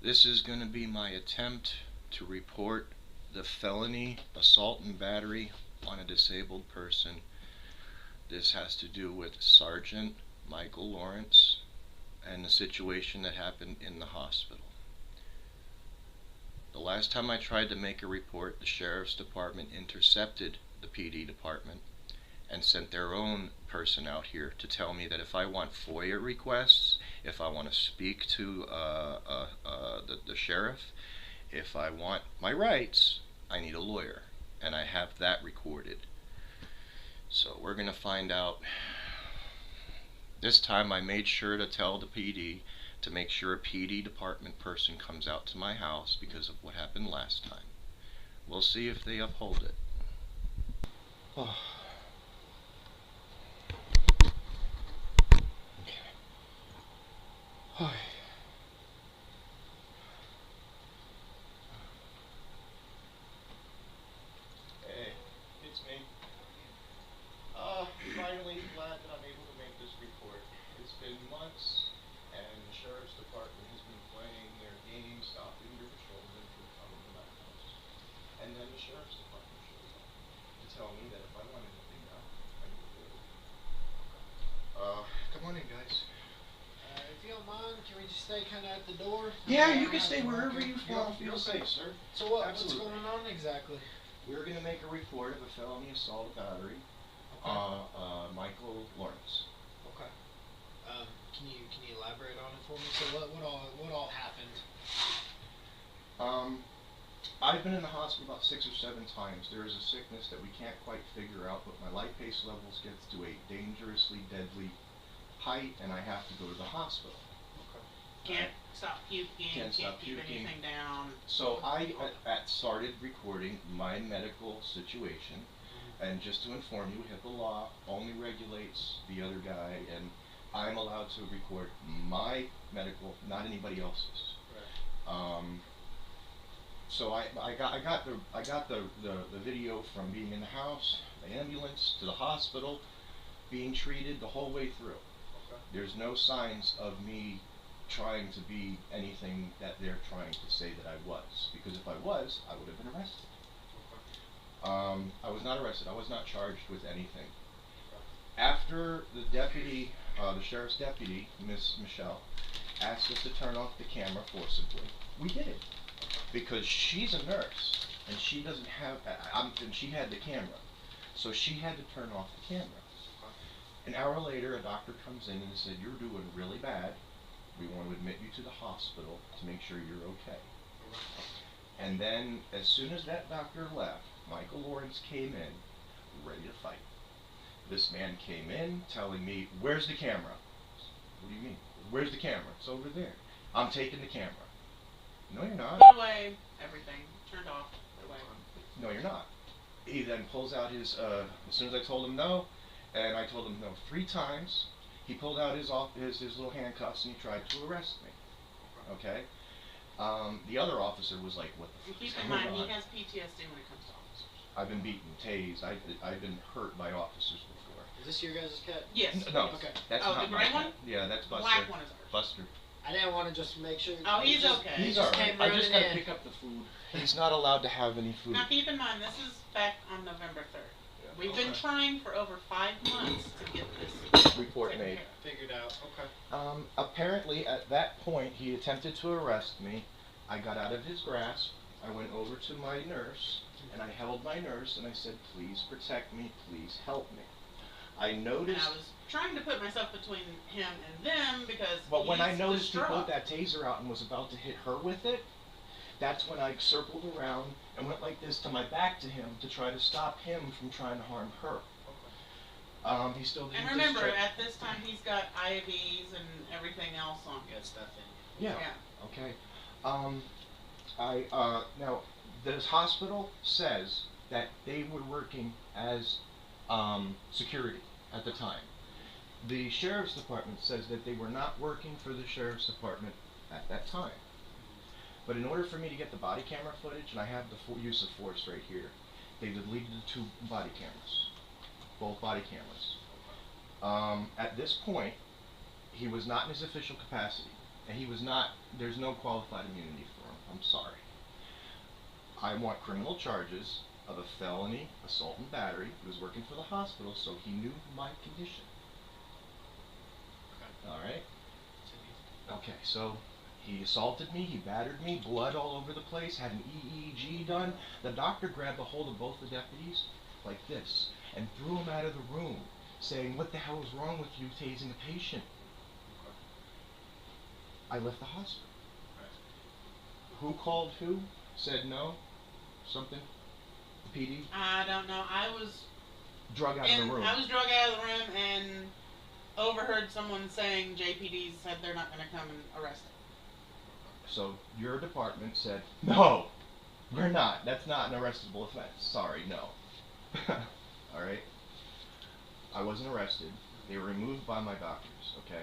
This is going to be my attempt to report the felony assault and battery on a disabled person. This has to do with Sergeant Michael Lawrence and the situation that happened in the hospital. The last time I tried to make a report, the Sheriff's Department intercepted the PD department and sent their own person out here to tell me that if I want FOIA requests, if I want to speak to the sheriff, if I want my rights, I need a lawyer, and I have that recorded. So we're going to find out. This time I made sure to tell the PD to make sure a PD department person comes out to my house because of what happened last time. We'll see if they uphold it. Oh. Hi. Hey, it's me. Finally glad that I'm able to make this report. It's been months, and the Sheriff's Department has been playing their game, stopping your patrolmen from coming to my house. And then the Sheriff's Department shows up to tell me that if I want anything now, I need to do it. Come on in, guys. If you don't mind, can we just stay kind of at the door? Yeah, you can stay wherever you feel safe, sir. So what's going on exactly? We're going to make a report of a felony assault battery. Michael Lawrence. Okay. Can you elaborate on it for me? So what all happened? I've been in the hospital about 6 or 7 times. There is a sickness that we can't quite figure out, but my lipase levels get to a dangerously deadly height, and I have to go to the hospital. Can't stop puking, can't keep anything down. So I started recording my medical situation, and just to inform you, HIPAA law only regulates the other guy, and I'm allowed to record my medical, not anybody else's. Right. So I got the video from being in the house, the ambulance, to the hospital, being treated the whole way through. Okay. There's no signs of me trying to be anything that they're trying to say that I was, because if I was, I would have been arrested. I was not arrested. I was not charged with anything. After the deputy, the sheriff's deputy, Miss Michelle, asked us to turn off the camera forcibly, we did it. Because she's a nurse, and she doesn't have, and she had the camera. So she had to turn off the camera. An hour later, a doctor comes in and said, "You're doing really bad. We want to admit you to the hospital to make sure you're okay." And then, as soon as that doctor left, Michael Lawrence came in, ready to fight. This man came in telling me, "Where's the camera?" What do you mean? "Where's the camera?" "It's over there." "I'm taking the camera." "No, you're not." Put away everything. Turned off. Put away. "No, you're not." He then pulls out his, as soon as I told him no, and I told him no 3 times, he pulled out his little handcuffs and he tried to arrest me. Okay? The other officer was like, "What the fuck is Keep in going mind, on?" he has PTSD when it comes to officers. I've been beaten, tased, I've been hurt by officers before. Is this your guys' cat? Yes. No, Okay. that's Oh, not the my gray cat. one? Yeah, that's Buster. Black one is ours. Buster. I didn't want to just make sure. Oh, he's okay. He's just alright. came I just running gotta in. pick up the food. He's not allowed to have any food. Now keep in mind, this is back on November 3rd. Yeah. We've been Okay. trying for over 5 months to get this Report taken made. care of. Figured out. Okay. Apparently at that point he attempted to arrest me. I got out of his grasp. I went over to my nurse and I held my nurse and I said, "Please protect me, please help me." I noticed. And I was trying to put myself between him and them because But when I he's noticed he distraught. pulled that taser out and was about to hit her with it, that's when I circled around and went like this to my back to him to try to stop him from trying to harm her. He still didn't. And remember, at this time he's got IVs and everything else on. Got stuff in. Yeah. Okay. Now this hospital says that they were working as security at the time. The Sheriff's Department says that they were not working for the Sheriff's Department at that time. But in order for me to get the body camera footage, and I have the use of force right here, they deleted the 2 body cameras, both body cameras. At this point, he was not in his official capacity. And he was not, there's no qualified immunity for him. I'm sorry. I want criminal charges of a felony, assault and battery. He was working for the hospital, so he knew my condition. Okay. Alright? Continue. Okay, so he assaulted me, he battered me, blood all over the place, had an EEG done. The doctor grabbed a hold of both the deputies, like this, and threw him out of the room, saying, "What the hell is wrong with you tasing a patient?" Okay. I left the hospital. Right. Who called who? Said no? Something? The PD? I don't know. I was Drug out of the room. I was drug out of the room and overheard someone saying JPD said they're not going to come and arrest him. So your department said, "No, we're not. That's not an arrestable offense. Sorry, no." Alright? I wasn't arrested. They were removed by my doctors, okay?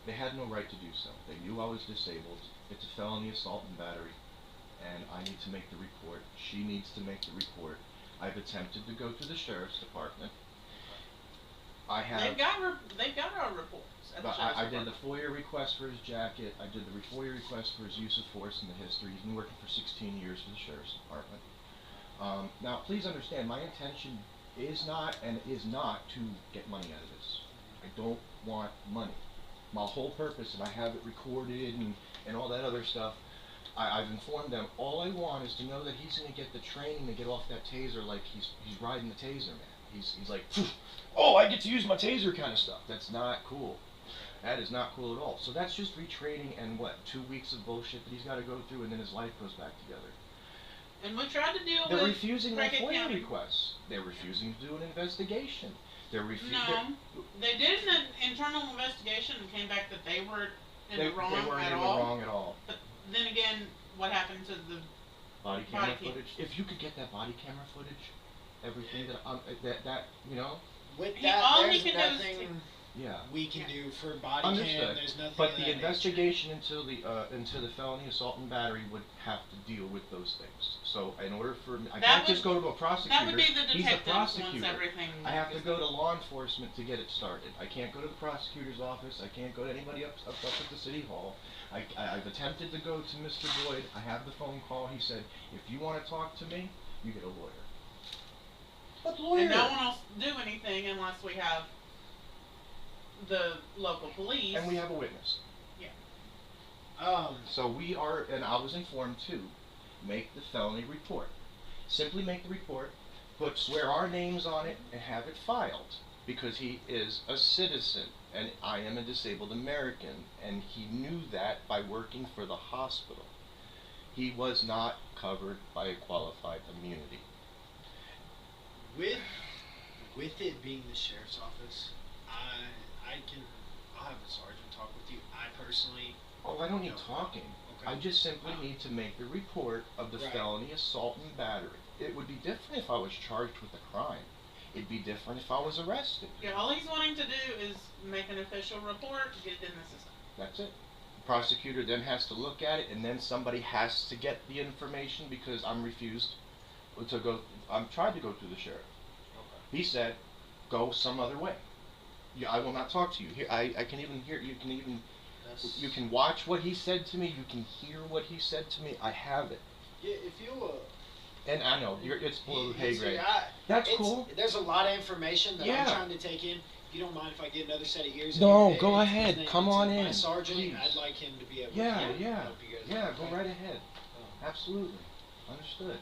They had no right to do so. They knew I was disabled. It's a felony assault and battery, and I need to make the report. She needs to make the report. I've attempted to go to the sheriff's department. I have. They've got our reports at the But sheriff's I did the department. FOIA request for his jacket. I did the FOIA request for his use of force in the history. He's been working for 16 years for the sheriff's department. Now, please understand, my intention is not to get money out of this. I don't want money. My whole purpose, and I have it recorded and all that other stuff, I've informed them, all I want is to know that he's going to get the training to get off that taser like he's riding the taser, man. He's like, "Oh, I get to use my taser," kind of stuff. That's not cool. That is not cool at all. So that's just retraining and what, 2 weeks of bullshit that he's got to go through, and then his life goes back together. And we tried to deal They're with refusing their Craighead FOIA County. requests. They're refusing to do an investigation. They're refusing. No, they did an internal investigation and came back that they weren't in the wrong They weren't at in all. the wrong at all. But then again, what happened to the Body camera Body cam. footage. If you could get that body camera footage, everything that you know. With He- that, all he there's can do is nothing Yeah. we can do for body Understood. cam. There's nothing. But of the that investigation into the felony assault and battery would have to deal with those things. So in order for I That can't would- just go to a prosecutor. that would be the He's the detectives once prosecutor. everything. I have to is go to done. law enforcement to get it started. I can't go to the prosecutor's office. I can't go to anybody up at the city hall. I've attempted to go to Mr. Boyd. I have the phone call. He said, "If you want to talk to me, you get a lawyer." What lawyer? And no one else do anything unless we have the local police. And we have a witness. So we are, and I was informed to make the felony report. Simply make the report, swear our names on it, and have it filed. Because he is a citizen, and I am a disabled American, and he knew that by working for the hospital. He was not covered by a qualified immunity. With it being the sheriff's office, I'll have the sergeant talk with you. I personally. Oh, I don't need No. talking. Okay. I just simply need to make the report of the Right. felony assault and battery. It would be different if I was charged with a crime. It'd be different if I was arrested. Yeah, all he's wanting to do is make an official report, get it in the system. That's it. The prosecutor then has to look at it, and then somebody has to get the information because I'm refused to go. I'm tried to go through the sheriff. Okay. He said, "Go some other way. I will not talk to you." Here, I can even hear. You can watch what he said to me. You can hear what he said to me. I have it. Yeah, if you And I know it's below the pay it's- grade. I- That's it's- cool. There's a lot of information that Yeah. I'm trying to take in. If you don't mind if I get another set of ears. No, in here, go it's- ahead. his name- Come it's on my in, sergeant. please. I'd like him to be able Yeah, to yeah, help you guys. yeah. out, Go okay? right ahead. Oh. Absolutely. Understood.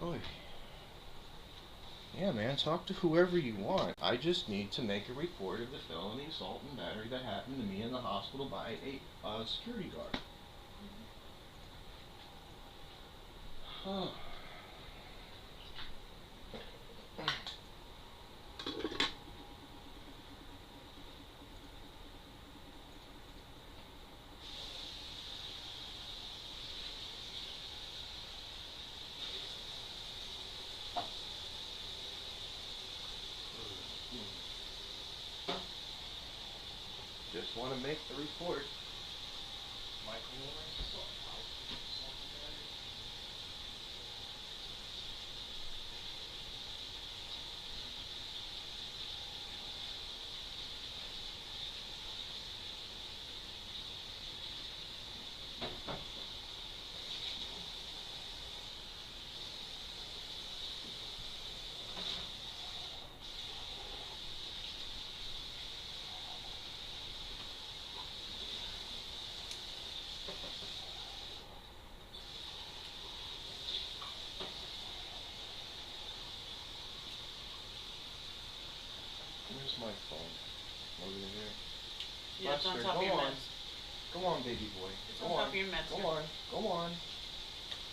Boy. Yeah, man, talk to whoever you want. I just need to make a report of the felony assault and battery that happened to me in the hospital by a security guard. Huh. Just want to make the report. phone. Over here. Yeah, it's on Buster, top of go your on. meds. Go on, baby boy. It's Go on top on. of your meds. Go on. Go on.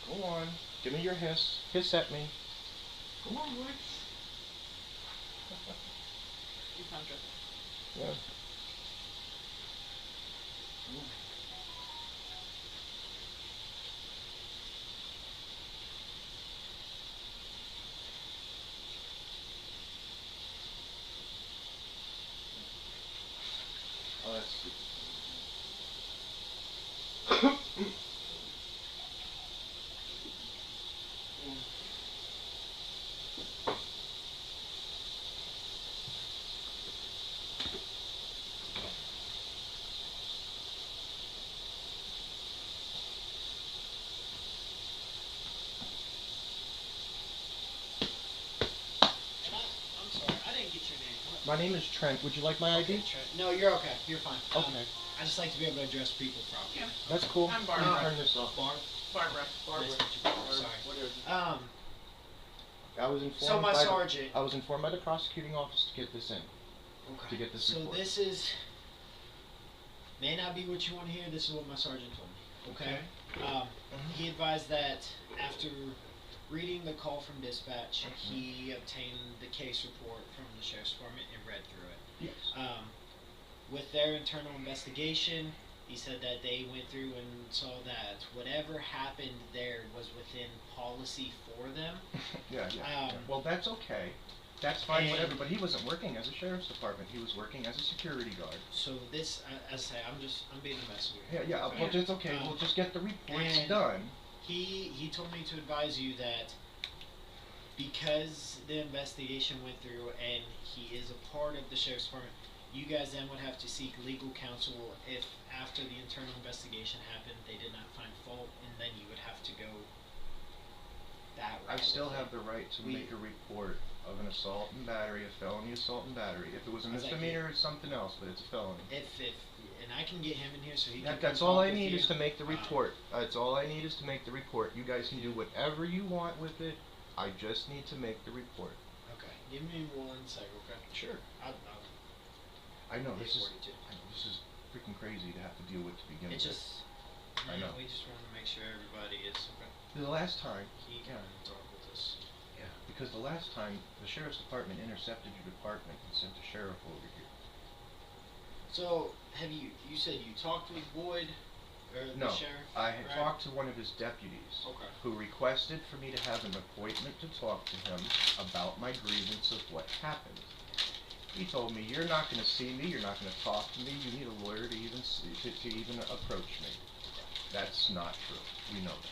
Go on. Give me your hiss. Hiss at me. Come on, boy. You sound good. Yeah. Oh, that's stupid. I'm sorry, I didn't get your name. My name is Trent. Would you like my ID? Okay, Trent. No, you're okay. You're fine. Okay. I just like to be able to address people properly. Yeah. That's cool. I'm Let Barbara. me turn this off. Barbara. Nice to meet you, Barbara. Sorry. Whatever. I was informed So my by sergeant. I was informed by the prosecuting office to get this in. Okay. To get this So report. this is may not be what you want to hear. This is what my sergeant told me. Okay. He advised that after reading the call from dispatch, he obtained the case report from the sheriff's department and read through it. Yes. With their internal investigation, he said that they went through and saw that whatever happened there was within policy for them. Yeah. Well, that's okay. That's fine, and- whatever. But he wasn't working as a sheriff's department. He was working as a security guard. So this, as I say, I'm being a messenger. Yeah. Okay. Well, it's okay. We'll just get the reports and- done. He told me to advise you that because the investigation went through and he is a part of the sheriff's department, you guys then would have to seek legal counsel if after the internal investigation happened they did not find fault, and then you would have to go that I route still with have it. the right to We- make a report of an assault and battery, a felony assault and battery. If it was a As I misdemeanor, it's something else, but it's a felony. If and I can get him in here so he can. That's come all talk I with need you. is to make the report. That's all I need is to make the report. You guys can do whatever you want with it. I just need to make the report. Okay, give me 1 second, okay? Sure. I know this is freaking crazy to have to deal with to begin It with. just. I know. We just want to make sure everybody is okay. The last time, He can talk with us. yeah, because the last time the sheriff's department intercepted your department and sent a sheriff over here. So, you said you talked with Boyd, or No, the sheriff? I had right? talked to one of his deputies, Okay. who requested for me to have an appointment to talk to him about my grievance of what happened. He told me, "You're not going to see me. You're not going to talk to me. You need a lawyer to even to even approach me." That's not true. We know that.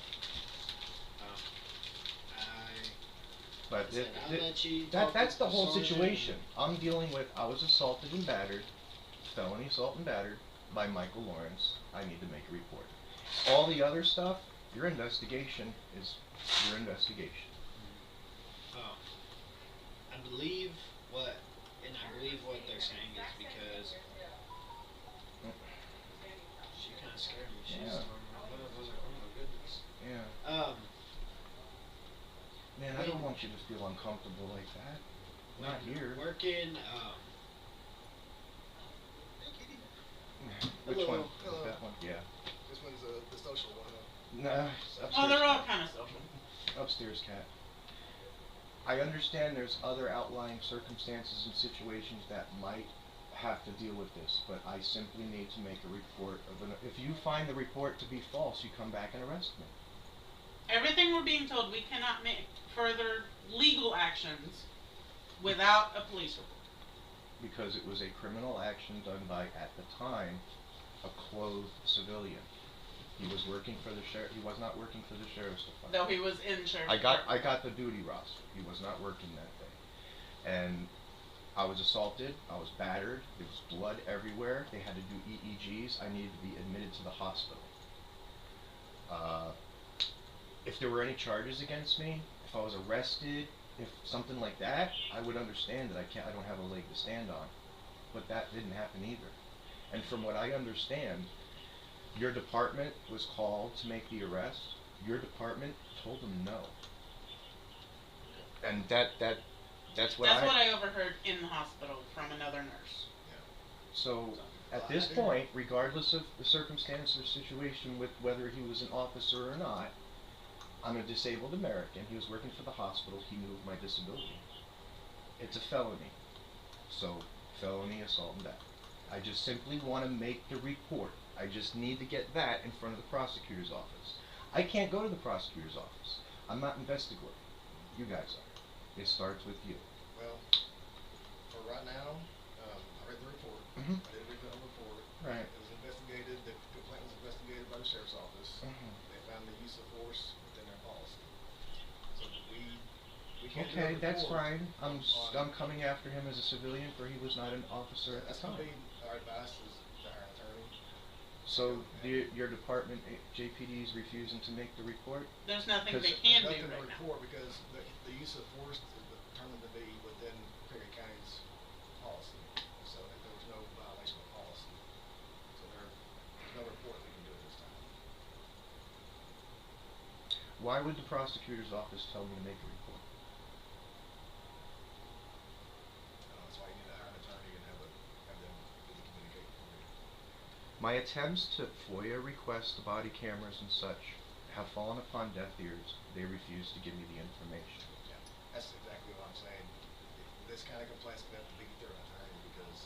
But I'll let you talk that's with the whole sergeant. situation. I'm dealing with. I was assaulted and battered, felony assault and battered by Michael Lawrence. I need to make a report. All the other stuff, your investigation is your investigation. I believe what they're saying is because she kind of scared me. She's Yeah. talking about love. I was like, oh my goodness. Yeah. Man, I don't when- want you to feel uncomfortable like that. Not here. Working, Which Hello. one? Hello. That one? Yeah. This one's the social one. Nah. Oh, they're all Upstairs. kind of social. Upstairs, cat. I understand there's other outlying circumstances and situations that might have to deal with this, but I simply need to make a report of an. If you find the report to be false, you come back and arrest me. Everything we're being told, we cannot make further legal actions without a police report. Because it was a criminal action done by, at the time, a clothed civilian. He was working for the sheriff. He was not working for the sheriff's department. Though he was in sheriff's I department. got the duty roster. He was not working that day, and I was assaulted. I was battered. There was blood everywhere. They had to do EEGs. I needed to be admitted to the hospital. If there were any charges against me, if I was arrested, if something like that, I would understand that I don't have a leg to stand on. But that didn't happen either. And from what I understand, your department was called to make the arrest. Your department told them no. And That's what That's I. what I overheard in the hospital from another nurse. So at this I do. point, regardless of the circumstance or situation with whether he was an officer or not, I'm a disabled American. He was working for the hospital. He knew of my disability. It's a felony. So felony assault and battery. I just simply want to make the report. I just need to get that in front of the prosecutor's office. I can't go to the prosecutor's office. I'm not investigating. You guys are. It starts with you. Well, for right now, I read the report. Mhm. I did read the whole report. Right. It was investigated, the complaint was investigated by the sheriff's office. Mhm. They found the use of force within their policy. So we can't do a Okay, that's report fine. I'm on- I'm coming after him as a civilian for he was not an officer at the That's gonna time. be our advice is to hire an attorney. So your department, JPD, is refusing to make the report? There's nothing they Because- can There's do nothing to right now. report because the use of force is determined to be within Perry County's policy. So there was no violation of policy. So there's no report we can do at this time. Why would the prosecutor's office tell me to make a report? That's why you need to hire an attorney and have them communicate for you. My attempts to FOIA request the body cameras and such have fallen upon deaf ears. They refuse to give me the information. Yeah, that's exactly what I'm saying. This kind of complaint's gonna have to be through an attorney because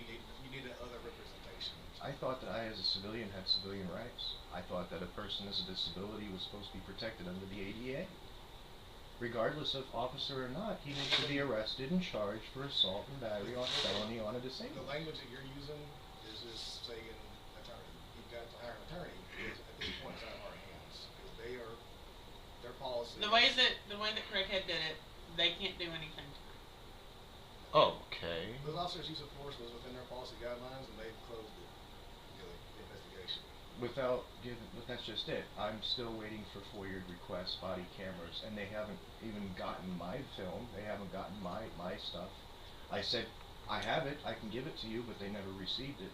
you need other representation. I thought that I, as a civilian, had civilian rights. I thought that a person as a disability was supposed to be protected under the ADA. Regardless of officer or not, he needs to be arrested and charged for assault and battery on felony on a The disabled. language that you're using is just saying attorney. You've got to hire an attorney because at this point it's out of our hands. Because their policy. The way that Craighead did it, they can't do anything. Okay. Those officers' use of force was within their policy guidelines and they closed it, the investigation. But that's just it. I'm still waiting for FOIA requests, body cameras, and they haven't even gotten my film. They haven't gotten my stuff. I said, I have it, I can give it to you, but they never received it.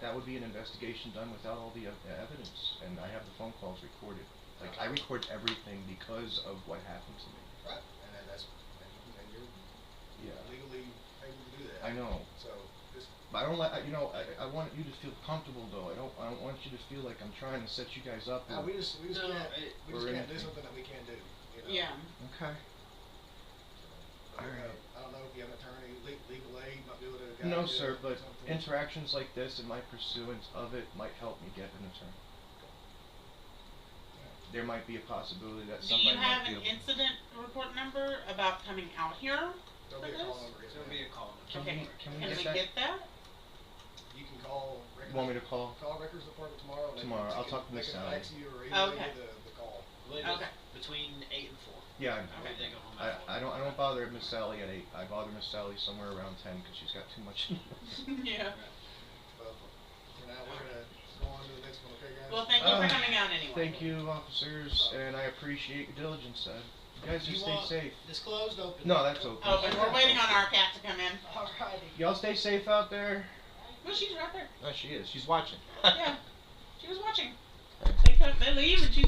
That would be an investigation done without all the evidence, and I have the phone calls recorded. Like, I record everything because of what happened to me. Right. And you're Yeah. legally able to do that. I know. So this. But I want you to feel comfortable though. I don't want you to feel like I'm trying to set you guys up. No, we just No, can't or do anything. something that we can't do. You know? Yeah. Okay. So, Alright. I don't know if you have an attorney, legal aid might be able to guide No, you sir, or but something. interactions like this and my pursuance of it might help me get an attorney. There might be a possibility that Do you somebody have might be an able. incident report number about coming out here? There'll for be a call this? number. There'll be a call. Can Okay. can we Can get we that? get that? You can call. You want me to call? Call records department tomorrow. And Tomorrow. They I'll can, talk to they Miss can Sally. fax you or email Okay. you the call. I believe Okay. it's between 8 and 4. Yeah. Okay, they go home at 4. I don't bother Miss Sally at 8. I bother Miss Sally somewhere around 10 because she's got too much. Yeah. But for now, we're gonna go on to the next one. Okay, guys. Well, thank you for coming out anyway. Thank you, officers, and I appreciate your diligence, Ed. You guys You just stay want safe. this closed, open? No, that's open. Oh, but we're waiting on our cat to come in. Alrighty. Y'all stay safe out there. Well, she's right there. Oh, she is. She's watching. Yeah. She was watching. They leave and she's